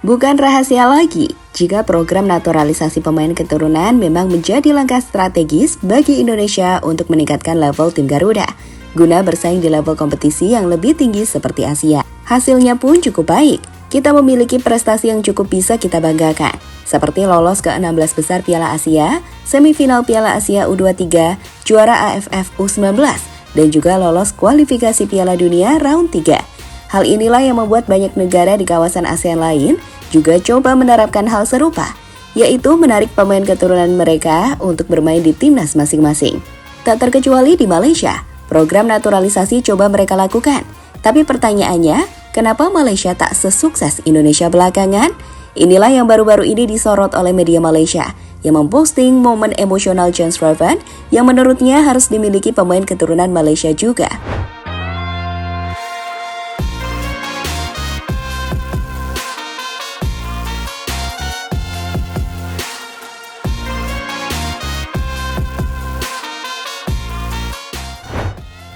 Bukan rahasia lagi, jika program naturalisasi pemain keturunan memang menjadi langkah strategis bagi Indonesia untuk meningkatkan level tim Garuda, guna bersaing di level kompetisi yang lebih tinggi seperti Asia. Hasilnya pun cukup baik, kita memiliki prestasi yang cukup bisa kita banggakan, seperti lolos ke 16 besar Piala Asia, semifinal Piala Asia U23, juara AFF U19, dan juga lolos kualifikasi Piala Dunia round 3. Hal inilah yang membuat banyak negara di kawasan ASEAN lain juga coba menerapkan hal serupa, yaitu menarik pemain keturunan mereka untuk bermain di timnas masing-masing. Tak terkecuali di Malaysia, program naturalisasi coba mereka lakukan. Tapi pertanyaannya, kenapa Malaysia tak sesukses Indonesia belakangan? Inilah yang baru-baru ini disorot oleh media Malaysia, yang memposting momen emosional John Strauven yang menurutnya harus dimiliki pemain keturunan Malaysia juga.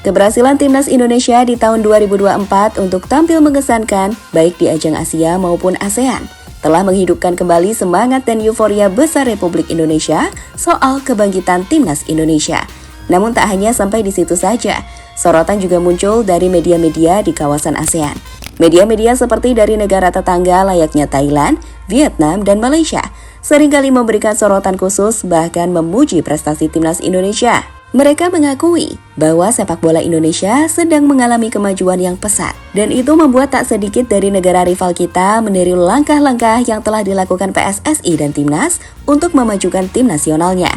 Keberhasilan timnas Indonesia di tahun 2024 untuk tampil mengesankan baik di ajang Asia maupun ASEAN telah menghidupkan kembali semangat dan euforia besar Republik Indonesia soal kebangkitan timnas Indonesia. Namun tak hanya sampai di situ saja, sorotan juga muncul dari media-media di kawasan ASEAN. Media-media seperti dari negara tetangga layaknya Thailand, Vietnam, dan Malaysia seringkali memberikan sorotan khusus bahkan memuji prestasi timnas Indonesia. Mereka mengakui bahwa sepak bola Indonesia sedang mengalami kemajuan yang pesat, dan itu membuat tak sedikit dari negara rival kita meniru langkah-langkah yang telah dilakukan PSSI dan Timnas untuk memajukan tim nasionalnya.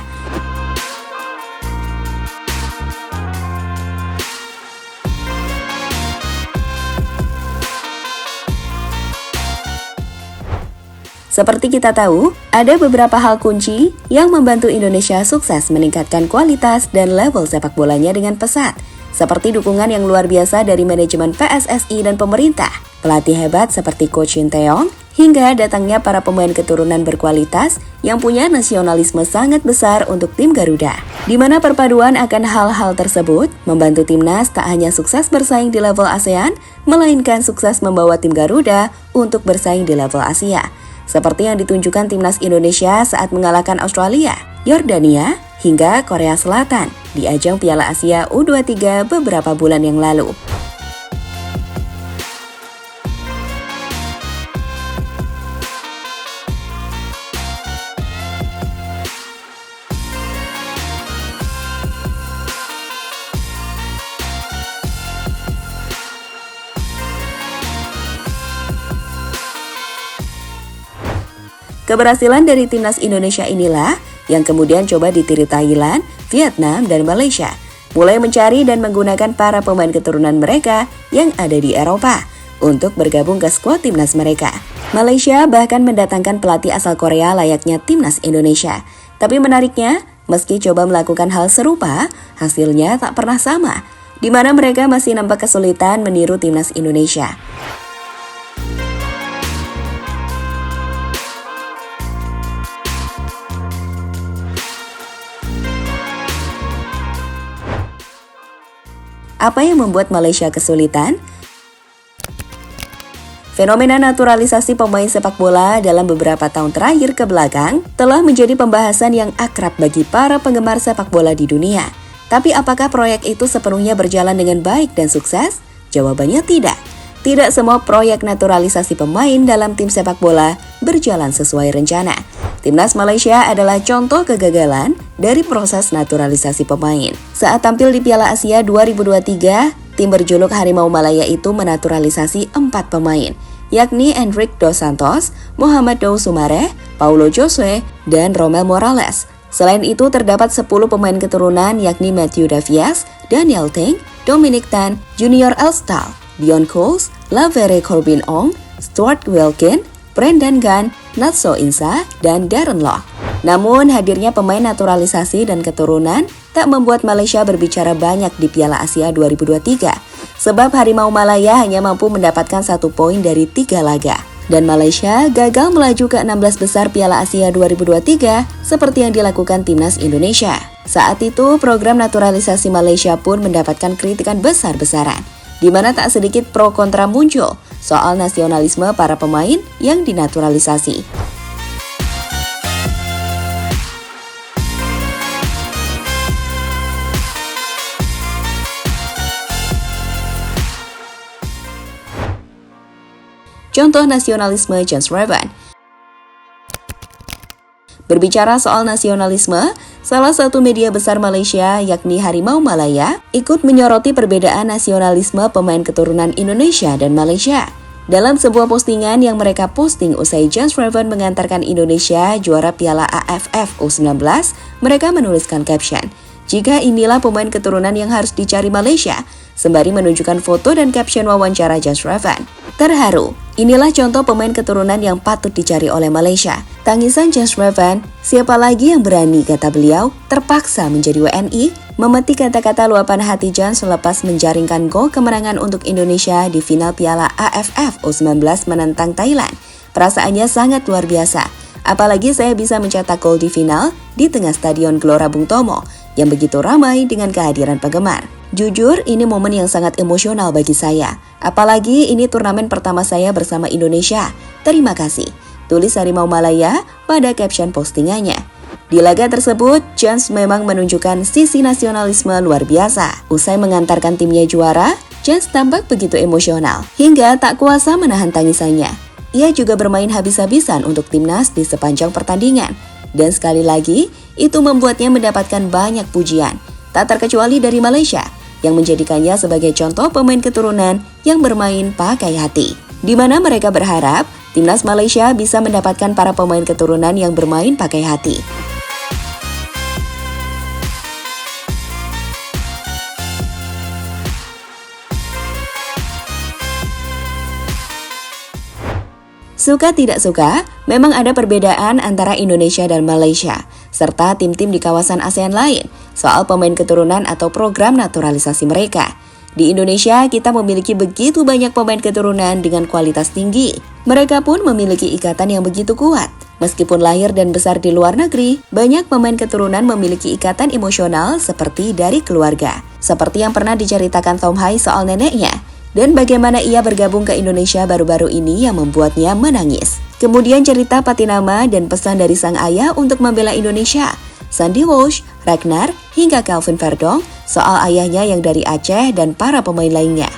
Seperti kita tahu, ada beberapa hal kunci yang membantu Indonesia sukses meningkatkan kualitas dan level sepak bolanya dengan pesat, seperti dukungan yang luar biasa dari manajemen PSSI dan pemerintah, pelatih hebat seperti Coach Shin Tae-yong, hingga datangnya para pemain keturunan berkualitas yang punya nasionalisme sangat besar untuk tim Garuda. Di mana perpaduan akan hal-hal tersebut membantu timnas tak hanya sukses bersaing di level ASEAN, melainkan sukses membawa tim Garuda untuk bersaing di level Asia. Seperti yang ditunjukkan timnas Indonesia saat mengalahkan Australia, Yordania, hingga Korea Selatan di ajang Piala Asia U23 beberapa bulan yang lalu. Keberhasilan dari timnas Indonesia inilah yang kemudian coba ditiru Thailand, Vietnam, dan Malaysia, mulai mencari dan menggunakan para pemain keturunan mereka yang ada di Eropa untuk bergabung ke skuad timnas mereka. Malaysia bahkan mendatangkan pelatih asal Korea layaknya timnas Indonesia. Tapi menariknya, meski coba melakukan hal serupa, hasilnya tak pernah sama, di mana mereka masih nampak kesulitan meniru timnas Indonesia. Apa yang membuat Malaysia kesulitan? Fenomena naturalisasi pemain sepak bola dalam beberapa tahun terakhir ke belakang telah menjadi pembahasan yang akrab bagi para penggemar sepak bola di dunia. Tapi apakah proyek itu sepenuhnya berjalan dengan baik dan sukses? Jawabannya tidak. Tidak semua proyek naturalisasi pemain dalam tim sepak bola berjalan sesuai rencana. Timnas Malaysia adalah contoh kegagalan dari proses naturalisasi pemain. Saat tampil di Piala Asia 2023, tim berjuluk Harimau Malaya itu menaturalisasi 4 pemain, yakni Enrique Dos Santos, Muhammad Dou Soumaré, Paulo Josue, dan Romel Morales. Selain itu terdapat 10 pemain keturunan yakni Matthew Davies, Daniel Teng, Dominic Tan, Junior Elstal, Dion Coles, Lavere Corbin Ong, Stuart Wilkin, Brendan Gunn, Natso Insa, dan Darren Loh. Namun hadirnya pemain naturalisasi dan keturunan tak membuat Malaysia berbicara banyak di Piala Asia 2023, sebab Harimau Malaya hanya mampu mendapatkan 1 poin dari 3 laga. Dan Malaysia gagal melaju ke 16 besar Piala Asia 2023 seperti yang dilakukan timnas Indonesia. Saat itu program naturalisasi Malaysia pun mendapatkan kritikan besar-besaran, di mana tak sedikit pro kontra muncul soal nasionalisme para pemain yang dinaturalisasi. Contoh nasionalisme Jens Raven. Berbicara soal nasionalisme, salah satu media besar Malaysia yakni Harimau Malaya ikut menyoroti perbedaan nasionalisme pemain keturunan Indonesia dan Malaysia. Dalam sebuah postingan yang mereka posting usai Jens Raven mengantarkan Indonesia juara Piala AFF U19, mereka menuliskan caption, "Jika inilah pemain keturunan yang harus dicari Malaysia," sembari menunjukkan foto dan caption wawancara Jens Raven. Terharu, inilah contoh pemain keturunan yang patut dicari oleh Malaysia. Tangisan Jens Raven, siapa lagi yang berani, kata beliau, terpaksa menjadi WNI, memetik kata-kata luapan hati Jens selepas menjaringkan gol kemenangan untuk Indonesia di final Piala AFF U19 menentang Thailand. Perasaannya sangat luar biasa, apalagi saya bisa mencetak gol di final di tengah Stadion Gelora Bung Tomo yang begitu ramai dengan kehadiran penggemar. Jujur, ini momen yang sangat emosional bagi saya. Apalagi ini turnamen pertama saya bersama Indonesia. Terima kasih, tulis Harimau Malaya pada caption postingannya. Di laga tersebut, Jens memang menunjukkan sisi nasionalisme luar biasa. Usai mengantarkan timnya juara, Jens tampak begitu emosional, hingga tak kuasa menahan tangisannya. Ia juga bermain habis-habisan untuk timnas di sepanjang pertandingan. Dan sekali lagi, itu membuatnya mendapatkan banyak pujian, tak terkecuali dari Malaysia, yang menjadikannya sebagai contoh pemain keturunan yang bermain pakai hati. Di mana mereka berharap timnas Malaysia bisa mendapatkan para pemain keturunan yang bermain pakai hati. Suka tidak suka, memang ada perbedaan antara Indonesia dan Malaysia, serta tim-tim di kawasan ASEAN lain, soal pemain keturunan atau program naturalisasi mereka. Di Indonesia, kita memiliki begitu banyak pemain keturunan dengan kualitas tinggi. Mereka pun memiliki ikatan yang begitu kuat. Meskipun lahir dan besar di luar negeri, banyak pemain keturunan memiliki ikatan emosional seperti dari keluarga. Seperti yang pernah diceritakan Tom Hai soal neneknya, dan bagaimana ia bergabung ke Indonesia baru-baru ini yang membuatnya menangis. Kemudian cerita Patinama dan pesan dari sang ayah untuk membela Indonesia, Sandy Walsh, Ragnar, hingga Kelvin Verdong soal ayahnya yang dari Aceh dan para pemain lainnya.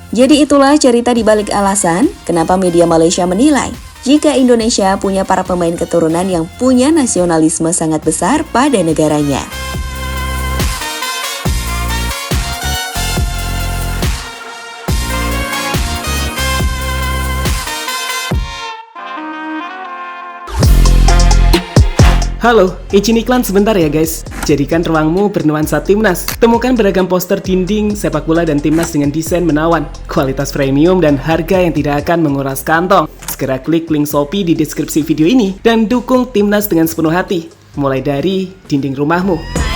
Jadi itulah cerita di balik alasan kenapa media Malaysia menilai jika Indonesia punya para pemain keturunan yang punya nasionalisme sangat besar pada negaranya. Halo, izin iklan sebentar ya guys. Jadikan ruangmu bernuansa timnas. Temukan beragam poster dinding, sepak bola dan timnas dengan desain menawan, kualitas premium dan harga yang tidak akan menguras kantong. Segera klik link Shopee di deskripsi video ini dan dukung timnas dengan sepenuh hati. Mulai dari dinding rumahmu.